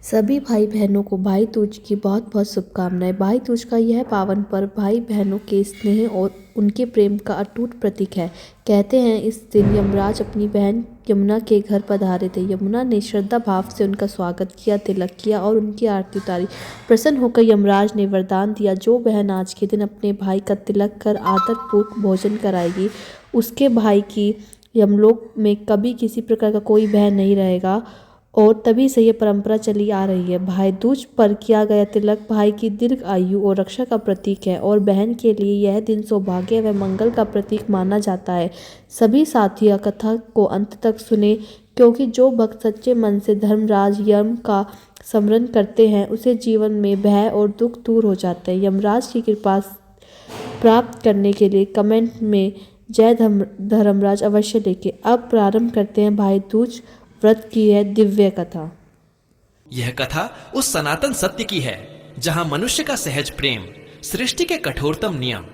सभी भाई बहनों को भाई दूज की बहुत बहुत शुभकामनाएं। भाई दूज का यह पावन पर्व भाई बहनों के स्नेह और उनके प्रेम का अटूट प्रतीक है। कहते हैं इस दिन यमराज अपनी बहन यमुना के घर पधारे थे। यमुना ने श्रद्धा भाव से उनका स्वागत किया, तिलक किया और उनकी आरती उतारी। प्रसन्न होकर यमराज ने वरदान दिया, जो बहन आज के दिन अपने भाई का तिलक कर आदरपूर्वक भोजन कराएगी, उसके भाई की यमलोक में कभी किसी प्रकार का कोई भय नहीं रहेगा। और तभी से ये परंपरा चली आ रही है। भाई दूज पर किया गया तिलक भाई की दीर्घ आयु और रक्षा का प्रतीक है और बहन के लिए यह दिन सौभाग्य व मंगल का प्रतीक माना जाता है। सभी साथी कथा को अंत तक सुने, क्योंकि जो भक्त सच्चे मन से धर्मराज यम का स्मरण करते हैं उसे जीवन में भय और दुख दूर हो जाते हैं। यमराज की कृपा प्राप्त करने के लिए कमेंट में जय धर्मराज अवश्य लिखें। अब प्रारंभ करते हैं भाई दूज व्रत की है दिव्य कथा। यह कथा उस सनातन सत्य की है जहां मनुष्य का सहज प्रेम सृष्टि के कठोरतम नियम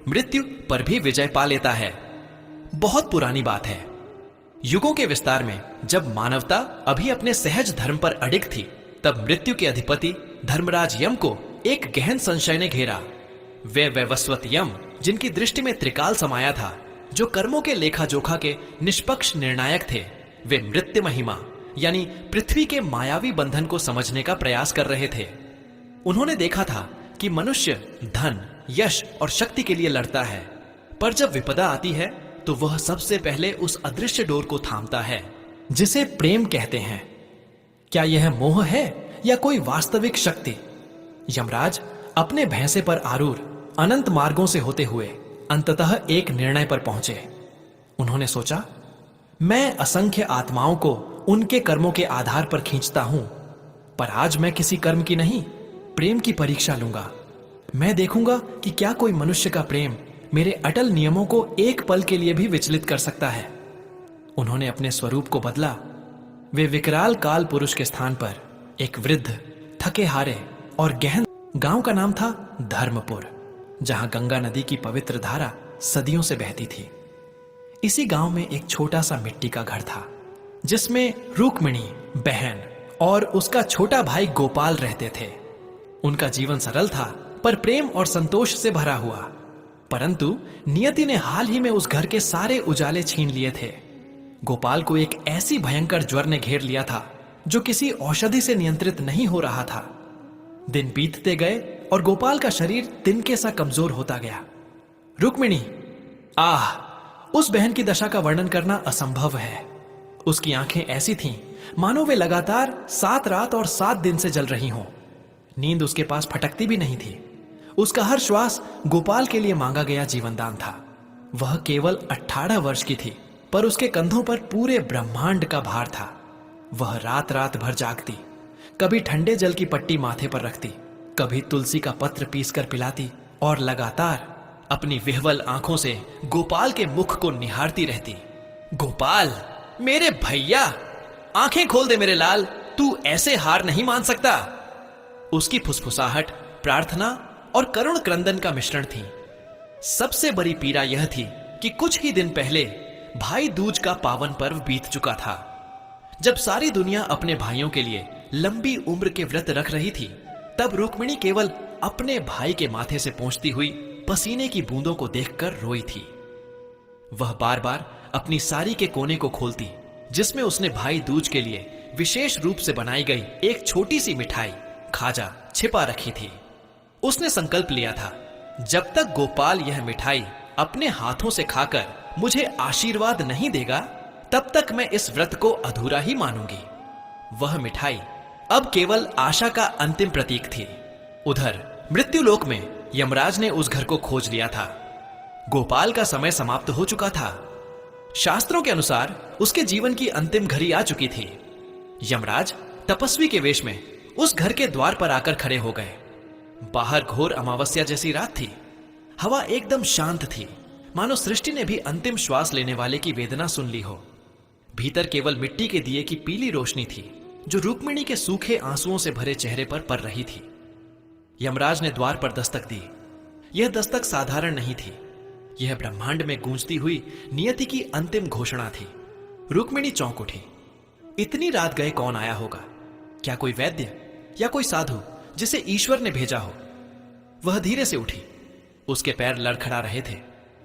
मृत्यु पर भी विजय पा लेता है। बहुत पुरानी बात है। युगों के विस्तार में जब मानवता अभी अपने सहज धर्म पर अडिग थी, तब मृत्यु के अधिपति धर्मराज यम को एक गहन संशय ने घेरा। वे वैवस्वत यम, जिनकी दृष्टि में त्रिकाल समाया था, जो कर्मों के लेखा जोखा के निष्पक्ष निर्णायक थे, वे मृत्यु महिमा यानी पृथ्वी के मायावी बंधन को समझने का प्रयास कर रहे थे। उन्होंने देखा था कि मनुष्य धन, यश और शक्ति के लिए लड़ता है, पर जब विपदा आती है तो वह सबसे पहले उस अदृश्य डोर को थामता है जिसे प्रेम कहते हैं। क्या यह मोह है या कोई वास्तविक शक्ति? यमराज अपने भैंसे पर आरूढ़ अनंत मार्गों से होते हुए अंततः एक निर्णय पर पहुंचे। उन्होंने सोचा, मैं असंख्य आत्माओं को उनके कर्मों के आधार पर खींचता हूं, पर आज मैं किसी कर्म की नहीं, प्रेम की परीक्षा लूंगा। मैं देखूंगा कि क्या कोई मनुष्य का प्रेम मेरे अटल नियमों को एक पल के लिए भी विचलित कर सकता है। उन्होंने अपने स्वरूप को बदला। वे विकराल काल पुरुष के स्थान पर एक वृद्ध, थके हारे और गहन गांव का नाम था धर्मपुर, जहां गंगा नदी की पवित्र धारा सदियों से बहती थी। इसी गांव में एक छोटा सा मिट्टी का घर था, जिसमें रुक्मिणी बहन और उसका छोटा भाई गोपाल रहते थे। उनका जीवन सरल था, पर प्रेम और संतोष से भरा हुआ। परंतु नियति ने हाल ही में उस घर के सारे उजाले छीन लिए थे। गोपाल को एक ऐसी भयंकर ज्वर ने घेर लिया था जो किसी औषधि से नियंत्रित नहीं हो रहा था। दिन बीतते गए और गोपाल का शरीर तिनके सा कमजोर होता गया। रुक्मिणी, आह, उस बहन की दशा का वर्णन करना असंभव है। उसकी आंखें ऐसी थीं मानो वे लगातार 7 रात और 7 दिन से जल रही हों। नींद उसके पास फटकती भी नहीं थी। उसका हर श्वास गोपाल के लिए मांगा गया जीवनदान था। वह केवल 18 वर्ष की थी, पर उसके कंधों पर पूरे ब्रह्मांड का भार था। वह रात रात भर जागती, कभी ठंडे जल की पट्टी माथे पर रखती, कभी तुलसी का पत्र पीसकर पिलाती और लगातार अपनी विह्वल आंखों से गोपाल के मुख को निहारती रहती। गोपाल, मेरे भैया, आंखें खोल दे मेरे लाल, तू ऐसे हार नहीं मान सकता। उसकी फुसफुसाहट प्रार्थना और करुण क्रंदन का मिश्रण थी। सबसे बड़ी पीड़ा यह थी कि कुछ ही दिन पहले भाई दूज का पावन पर्व बीत चुका था। जब सारी दुनिया अपने भाइयों के लिए लंबी उम्र के व्रत रख रही थी, तब रुक्मिणी केवल अपने भाई के माथे से पहुंचती हुई पसीने की बूंदों को देखकर रोई थी। वह बार बार अपनी साड़ी के कोने को खोलती, जिसमें उसने भाई दूज के लिए विशेष रूप से बनाई गई एक छोटी सी मिठाई खाजा छिपा रखी थी। उसने संकल्प लिया था, जब तक गोपाल यह मिठाई अपने हाथों से खाकर मुझे आशीर्वाद नहीं देगा, तब तक मैं इस व्रत को अधूरा ही मानूंगी। वह मिठाई अब केवल आशा का अंतिम प्रतीक थी। उधर मृत्युलोक में यमराज ने उस घर को खोज लिया था। गोपाल का समय समाप्त हो चुका था। शास्त्रों के अनुसार उसके जीवन की अंतिम घड़ी आ चुकी थी। यमराज तपस्वी के वेश में उस घर के द्वार पर आकर खड़े हो गए। बाहर घोर अमावस्या जैसी रात थी। हवा एकदम शांत थी, मानो सृष्टि ने भी अंतिम श्वास लेने वाले की वेदना सुन ली हो। भीतर केवल मिट्टी के दिए की पीली रोशनी थी, जो रुक्मिणी के सूखे आंसुओं से भरे चेहरे पर पड़ रही थी। यमराज ने द्वार पर दस्तक दी। यह दस्तक साधारण नहीं थी। यह ब्रह्मांड में गूंजती हुई नियति की अंतिम घोषणा थी। रुक्मिणी चौंक उठी। इतनी रात गए कौन आया होगा? क्या कोई वैद्य या कोई साधु जिसे ईश्वर ने भेजा हो। वह धीरे से उठी। उसके पैर लड़खड़ा रहे थे,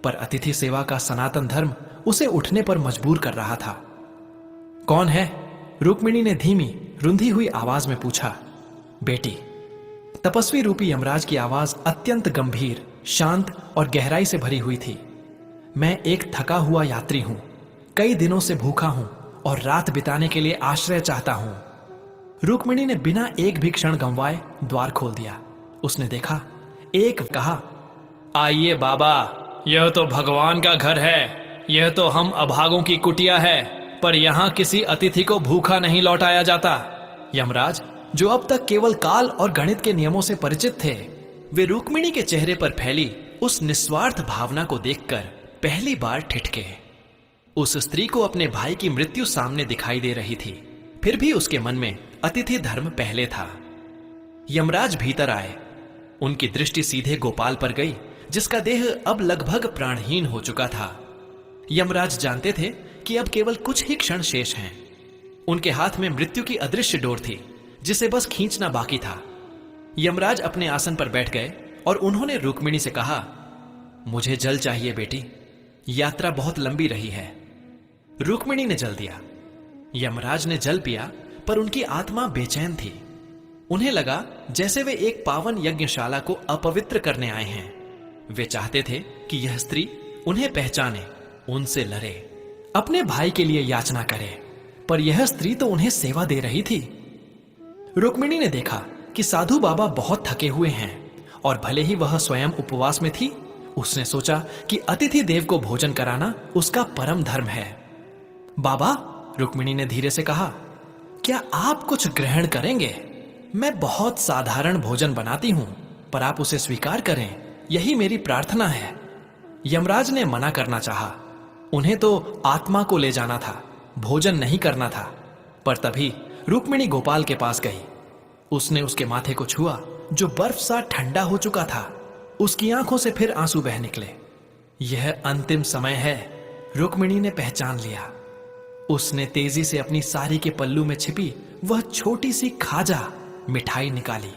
पर अतिथि सेवा का सनातन धर्म उसे उठने पर मजबूर कर रहा था। कौन है? रुक्मिणी ने धीमी रुंधी हुई आवाज में पूछा। बेटी। तपस्वी रूपी यमराज की आवाज अत्यंत गंभीर, शांत और गहराई से भरी हुई थी। मैं एक थका हुआ यात्री हूं, कई दिनों से भूखा हूं और रात बिताने के लिए आश्रय चाहता हूं। रुक्मिणी ने बिना एक भी क्षण गंवाए द्वार खोल दिया। उसने देखा, एक कहा, आइए बाबा, यह तो भगवान का घर है, यह तो हम अभागों की कुटिया है, पर यहां किसी अतिथि को भूखा नहीं लौटाया जाता। यमराज, जो अब तक केवल काल और गणित के नियमों से परिचित थे, वे रुक्मिणी के चेहरे पर फैली उस निस्वार्थ भावना को देखकर पहली बार ठिठके। उस स्त्री को अपने भाई की मृत्यु सामने दिखाई दे रही थी, फिर भी उसके मन में अतिथि धर्म पहले था। यमराज भीतर आए। उनकी दृष्टि सीधे गोपाल पर गई, जिसका देह अब लगभग प्राणहीन हो चुका था। यमराज जानते थे कि अब केवल कुछ ही क्षण शेष हैं। उनके हाथ में मृत्यु की अदृश्य डोर थी, जिसे बस खींचना बाकी था। यमराज अपने आसन पर बैठ गए और उन्होंने रुक्मिणी से कहा, मुझे जल चाहिए बेटी, यात्रा बहुत लंबी रही है। रुक्मिणी ने जल दिया। यमराज ने जल पिया, पर उनकी आत्मा बेचैन थी। उन्हें लगा जैसे वे एक पावन यज्ञशाला को अपवित्र करने आए हैं। वे चाहते थे कि यह स्त्री उन्हें पहचाने, उनसे लड़े, अपने भाई के लिए याचना करे, पर यह स्त्री तो उन्हें सेवा दे रही थी। रुक्मिणी ने देखा कि साधु बाबा बहुत थके हुए हैं और भले ही वह स्वयं उपवास में थी, उसने सोचा कि अतिथि देव को भोजन कराना उसका परम धर्म है। बाबा, रुक्मिणी ने धीरे से कहा, क्या आप कुछ ग्रहण करेंगे? मैं बहुत साधारण भोजन बनाती हूं, पर आप उसे स्वीकार करें, यही मेरी प्रार्थना है। यमराज ने मना करना चाहा। उन्हें तो आत्मा को ले जाना था, भोजन नहीं करना था। पर तभी रुक्मिणी गोपाल के पास गई। उसने उसके माथे को छुआ, जो बर्फ सा ठंडा हो चुका था। उसकी आंखों से फिर आंसू बह निकले। यह अंतिम समय है, रुक्मिणी ने पहचान लिया। उसने तेजी से अपनी साड़ी के पल्लू में छिपी वह छोटी सी खाजा मिठाई निकाली।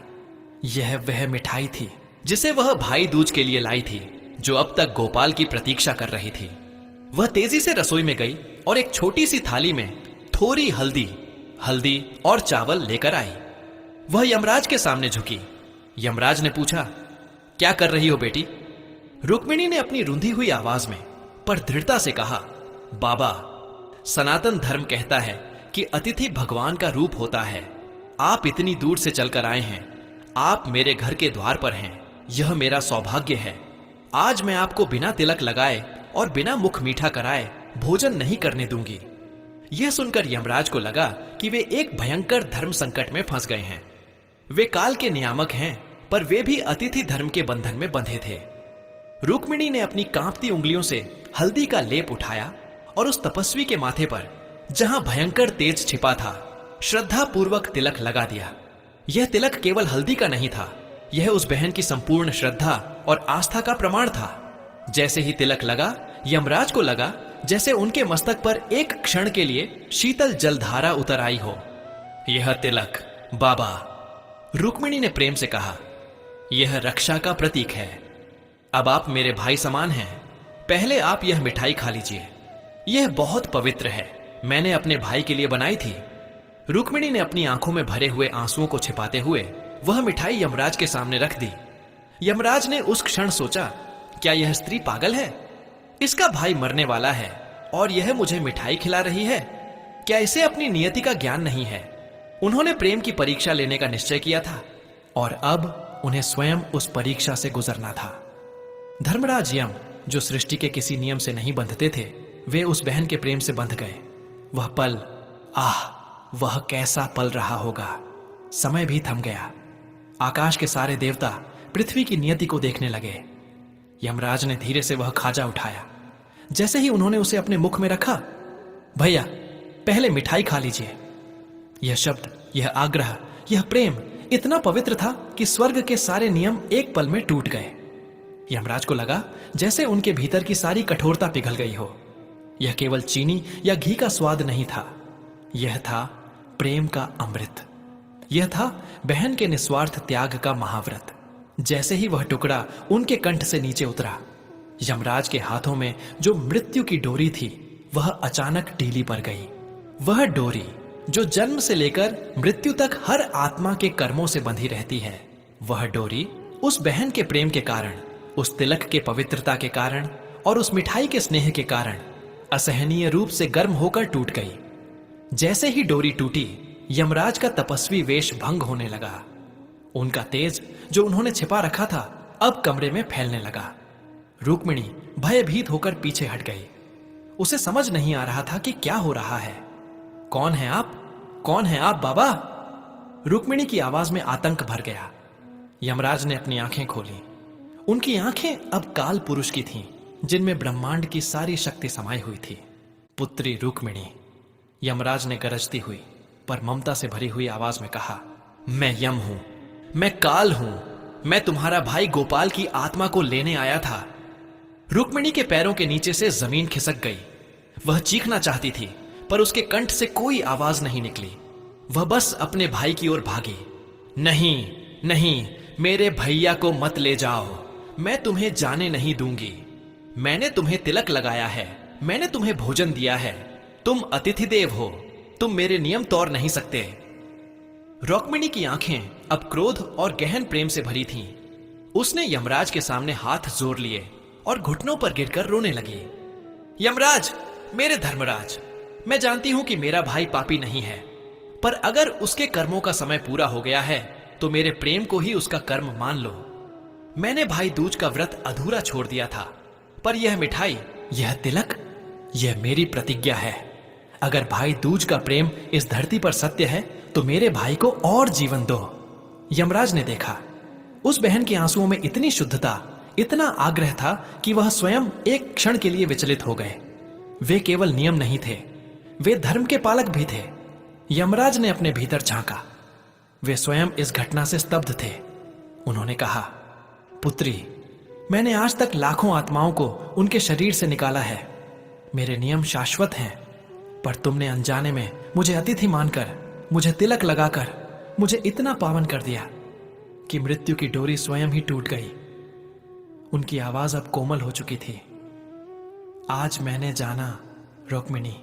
यह वह मिठाई थी जिसे वह भाई दूज के लिए लाई थी, जो अब तक गोपाल की प्रतीक्षा कर रही थी। वह तेजी से रसोई में गई और एक छोटी सी थाली में थोड़ी हल्दी और चावल लेकर आई। वह यमराज के सामने झुकी। यमराज ने पूछा, क्या कर रही हो बेटी? रुक्मिणी ने अपनी रुंधी हुई आवाज में पर दृढ़ता से कहा, बाबा, सनातन धर्म कहता है कि अतिथि भगवान का रूप होता है। आप इतनी दूर से चलकर आए हैं, आप मेरे घर के द्वार पर हैं, यह मेरा सौभाग्य है। आज मैं आपको बिना तिलक लगाए और बिना मुख मीठा कराए भोजन नहीं करने दूंगी। यह सुनकर यमराज को लगा कि वे एक भयंकर धर्म संकट में फंस गए हैं। वे काल के नियामक हैं, पर वे भी अतिथि धर्म के बंधन में बंधे थे। रुक्मिणी ने अपनी कांपती उंगलियों से हल्दी का लेप उठाया और उस तपस्वी के माथे पर, जहां भयंकर तेज छिपा था, श्रद्धा पूर्वक तिलक लगा दिया। यह तिलक केवल हल्दी का नहीं था, यह उस बहन की संपूर्ण श्रद्धा और आस्था का प्रमाण था। जैसे ही तिलक लगा, यमराज को लगा जैसे उनके मस्तक पर एक क्षण के लिए शीतल जलधारा उतर आई हो। यह तिलक, बाबा, रुक्मिणी ने प्रेम से कहा, यह रक्षा का प्रतीक है। अब आप मेरे भाई समान हैं। पहले आप यह मिठाई खा लीजिए, यह बहुत पवित्र है, मैंने अपने भाई के लिए बनाई थी। रुक्मिणी ने अपनी आंखों में भरे हुए आंसुओं को छिपाते हुए वह मिठाई यमराज के सामने रख दी। यमराज ने उस क्षण सोचा, क्या यह स्त्री पागल है? इसका भाई मरने वाला है और यह मुझे मिठाई खिला रही है। क्या इसे अपनी नियति का ज्ञान नहीं है? उन्होंने प्रेम की परीक्षा लेने का निश्चय किया था और अब उन्हें स्वयं उस परीक्षा से गुजरना था। धर्मराज यम, जो सृष्टि के किसी नियम से नहीं बंधते थे, वे उस बहन के प्रेम से बंध गए। वह पल, वह कैसा पल रहा होगा। समय भी थम गया। आकाश के सारे देवता पृथ्वी की नियति को देखने लगे। यमराज ने धीरे से वह खाजा उठाया। जैसे ही उन्होंने उसे अपने मुख में रखा, भैया, पहले मिठाई खा लीजिए। यह शब्द, यह आग्रह, यह प्रेम इतना पवित्र था कि स्वर्ग के सारे नियम एक पल में टूट गए। यमराज को लगा जैसे उनके भीतर की सारी कठोरता पिघल गई हो। यह केवल चीनी या घी का स्वाद नहीं था, यह था प्रेम का अमृत। यह था बहन के निस्वार्थ त्याग का महाव्रत। जैसे ही वह टुकड़ा उनके कंठ से नीचे उतरा, यमराज के हाथों में जो मृत्यु की डोरी थी वह अचानक ढीली पड़ गई। वह डोरी जो जन्म से लेकर मृत्यु तक हर आत्मा के कर्मों से बंधी रहती है, वह डोरी उस बहन के प्रेम के कारण, उस तिलक के पवित्रता के कारण और उस मिठाई के स्नेह के कारण असहनीय रूप से गर्म होकर टूट गई। जैसे ही डोरी टूटी, यमराज का तपस्वी वेश भंग होने लगा। उनका तेज जो उन्होंने छिपा रखा था अब कमरे में फैलने लगा। रुक्मिणी भयभीत होकर पीछे हट गई। उसे समझ नहीं आ रहा था कि क्या हो रहा है। कौन है आप? कौन है आप बाबा? रुक्मिणी की आवाज में आतंक भर गया। यमराज ने अपनी आंखें खोली। उनकी आंखें अब काल पुरुष की थीं, जिनमें ब्रह्मांड की सारी शक्ति समाई हुई थी। पुत्री रुक्मिणी, यमराज ने गरजती हुई पर ममता से भरी हुई आवाज में कहा, मैं यम हूं, मैं काल हूं, मैं तुम्हारा भाई गोपाल की आत्मा को लेने आया था। रुक्मिणी के पैरों के नीचे से जमीन खिसक गई। वह चीखना चाहती थी पर उसके कंठ से कोई आवाज नहीं निकली। वह बस अपने भाई की ओर भागी। नहीं नहीं, मेरे भैया को मत ले जाओ, मैं तुम्हें जाने नहीं दूंगी। मैंने तुम्हें तिलक लगाया है, मैंने तुम्हें भोजन दिया है, तुम अतिथि देव हो, तुम मेरे नियम तोड़ नहीं सकते। रुक्मिणी की आंखें अब क्रोध और गहन प्रेम से भरी थीं। उसने यमराज के सामने हाथ जोड़ लिए और घुटनों पर गिरकर रोने लगी। यमराज, मेरे धर्मराज, मैं जानती हूं कि मेरा भाई पापी नहीं है, पर अगर उसके कर्मों का समय पूरा हो गया है तो मेरे प्रेम को ही उसका कर्म मान लो। मैंने भाई दूज का व्रत अधूरा छोड़ दिया था, पर यह मिठाई, यह तिलक, यह मेरी प्रतिज्ञा है। अगर भाई दूज का प्रेम इस धरती पर सत्य है तो मेरे भाई को और जीवन दो। यमराज ने देखा उस बहन के आंसुओं में इतनी शुद्धता, इतना आग्रह था कि वह स्वयं एक क्षण के लिए विचलित हो गए। वे केवल नियम नहीं थे, वे धर्म के पालक भी थे। यमराज ने अपने भीतर झांका। वे स्वयं इस घटना से स्तब्ध थे। उन्होंने कहा, पुत्री, मैंने आज तक लाखों आत्माओं को उनके शरीर से निकाला है। मेरे नियम शाश्वत हैं, पर तुमने अनजाने में मुझे अतिथि मानकर, मुझे तिलक लगाकर मुझे इतना पावन कर दिया कि मृत्यु की डोरी स्वयं ही टूट गई। उनकी आवाज अब कोमल हो चुकी थी। आज मैंने जाना रुक्मिणी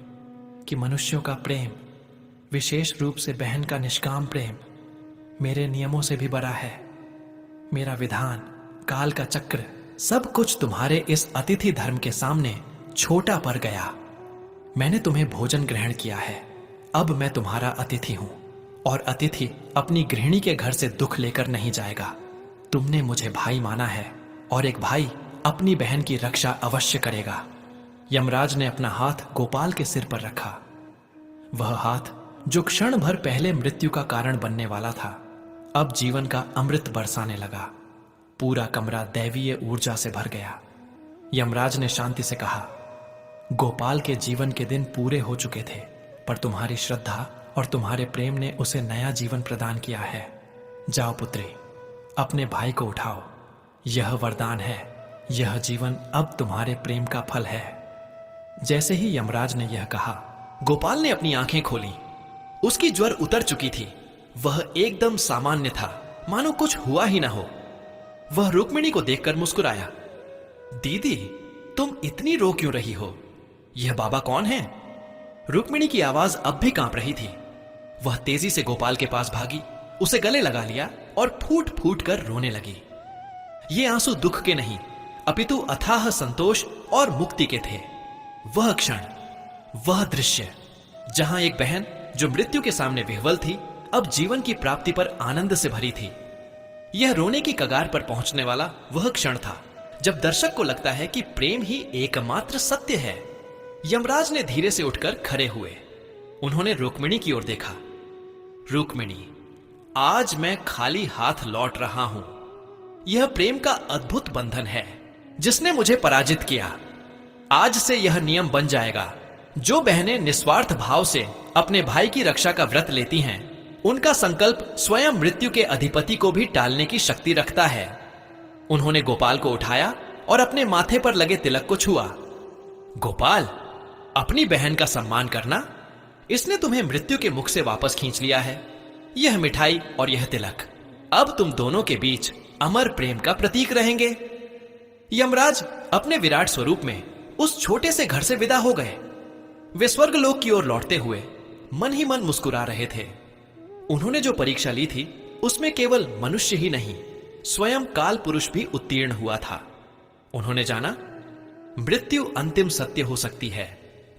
कि मनुष्यों का प्रेम, विशेष रूप से बहन का निष्काम प्रेम, मेरे नियमों से भी बड़ा है। मेरा विधान, काल का चक्र, सब कुछ तुम्हारे इस अतिथि धर्म के सामने छोटा पड़ गया। मैंने तुम्हें भोजन ग्रहण किया है, अब मैं तुम्हारा अतिथि हूं, और अतिथि अपनी गृहिणी के घर से दुख लेकर नहीं जाएगा। तुमने मुझे भाई माना है, और एक भाई अपनी बहन की रक्षा अवश्य करेगा। यमराज ने अपना हाथ गोपाल के सिर पर रखा। वह हाथ जो क्षण भर पहले मृत्यु का कारण बनने वाला था, अब जीवन का अमृत बरसाने लगा। पूरा कमरा दैवीय ऊर्जा से भर गया। यमराज ने शांति से कहा, गोपाल के जीवन के दिन पूरे हो चुके थे, पर तुम्हारी श्रद्धा और तुम्हारे प्रेम ने उसे नया जीवन प्रदान किया है। जाओ पुत्री, अपने भाई को उठाओ। यह वरदान है, यह जीवन अब तुम्हारे प्रेम का फल है। जैसे ही यमराज ने यह कहा, गोपाल ने अपनी आंखें खोली। उसकी ज्वर उतर चुकी थी। वह एकदम सामान्य था, मानो कुछ हुआ ही ना हो। वह रुक्मिणी को देखकर मुस्कुराया। दीदी, तुम इतनी रो क्यों रही हो? यह बाबा कौन है? रुक्मिणी की आवाज अब भी कांप रही थी। वह तेजी से गोपाल के पास भागी, उसे गले लगा लिया और फूट फूट कर रोने लगी। ये आंसू दुख के नहीं, अपितु अथाह संतोष और मुक्ति के थे। वह क्षण, वह दृश्य, जहां एक बहन जो मृत्यु के सामने विह्वल थी, अब जीवन की प्राप्ति पर आनंद से भरी थी। यह रोने की कगार पर पहुंचने वाला वह क्षण था जब दर्शक को लगता है कि प्रेम ही एकमात्र सत्य है। यमराज ने धीरे से उठकर खड़े हुए। उन्होंने रुक्मिणी की ओर देखा। रुक्मिणी, आज मैं खाली हाथ लौट रहा हूं। यह प्रेम का अद्भुत बंधन है जिसने मुझे पराजित किया। आज से यह नियम बन जाएगा, जो बहनें निस्वार्थ भाव से अपने भाई की रक्षा का व्रत लेती हैं, उनका संकल्प स्वयं मृत्यु के अधिपति को भी टालने की शक्ति रखता है। उन्होंने गोपाल को उठाया और अपने माथे पर लगे तिलक को छुआ। गोपाल, अपनी बहन का सम्मान करना, इसने तुम्हें मृत्यु के मुख से वापस खींच लिया है। यह मिठाई और यह तिलक अब तुम दोनों के बीच अमर प्रेम का प्रतीक रहेंगे। यमराज अपने विराट स्वरूप में उस छोटे से घर से विदा हो गए। वे स्वर्गलोक की ओर लौटते हुए मन ही मन मुस्कुरा रहे थे। उन्होंने जो परीक्षा ली थी उसमें केवल मनुष्य ही नहीं, स्वयं काल पुरुष भी उत्तीर्ण हुआ था। उन्होंने जाना मृत्यु अंतिम सत्य हो सकती है,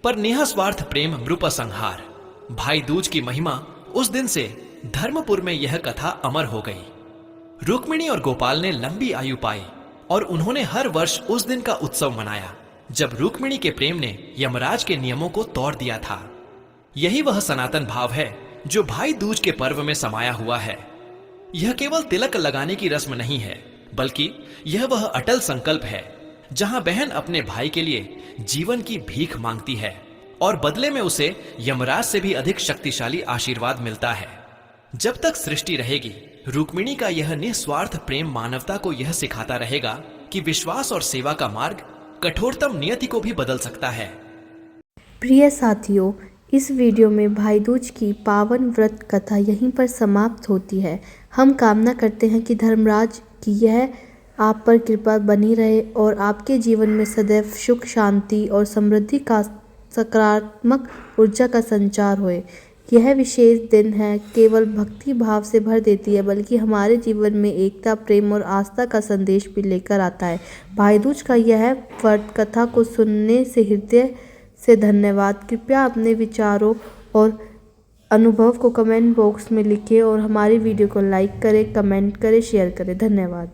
पर निःस्वार्थ प्रेम मृप संहार। भाई दूज की महिमा उस दिन से धर्मपुर में यह कथा अमर हो गई। रुक्मिणी और गोपाल ने लंबी आयु पाई और उन्होंने हर वर्ष उस दिन का उत्सव मनाया जब रुक्मिणी के प्रेम ने यमराज के नियमों को तोड़ दिया था। यही वह सनातन भाव है जो भाई दूज के पर्व में समाया हुआ है। यह केवल तिलक लगाने की रस्म नहीं है, बल्कि यह वह अटल संकल्प है जहां बहन अपने भाई के लिए जीवन की भीख मांगती है और बदले में उसे यमराज से भी अधिक शक्तिशाली आशीर्वाद मिलता है। जब तक सृष्टि रहेगी, रुक्मिणी का यह निस्वार्थ प्रेम मानवता को यह सिखाता रहेगा कि विश्वास और सेवा का मार्ग कठोरतम नियति को भी बदल सकता है। प्रिय साथियों, इस वीडियो में भाई दूज की पावन व्रत कथा यहीं पर समाप्त होती है। हम कामना करते हैं कि धर्मराज की यह आप पर कृपा बनी रहे और आपके जीवन में सदैव सुख, शांति और समृद्धि का सकारात्मक ऊर्जा का संचार होए। यह विशेष दिन है केवल भक्ति भाव से भर देती है, बल्कि हमारे जीवन में एकता, प्रेम और आस्था का संदेश भी लेकर आता है। भाई दूज का यह व्रत कथा को सुनने से हृदय से धन्यवाद। कृपया अपने विचारों और अनुभव को कमेंट बॉक्स में लिखें और हमारी वीडियो को लाइक करें, कमेंट करें, शेयर करें। धन्यवाद।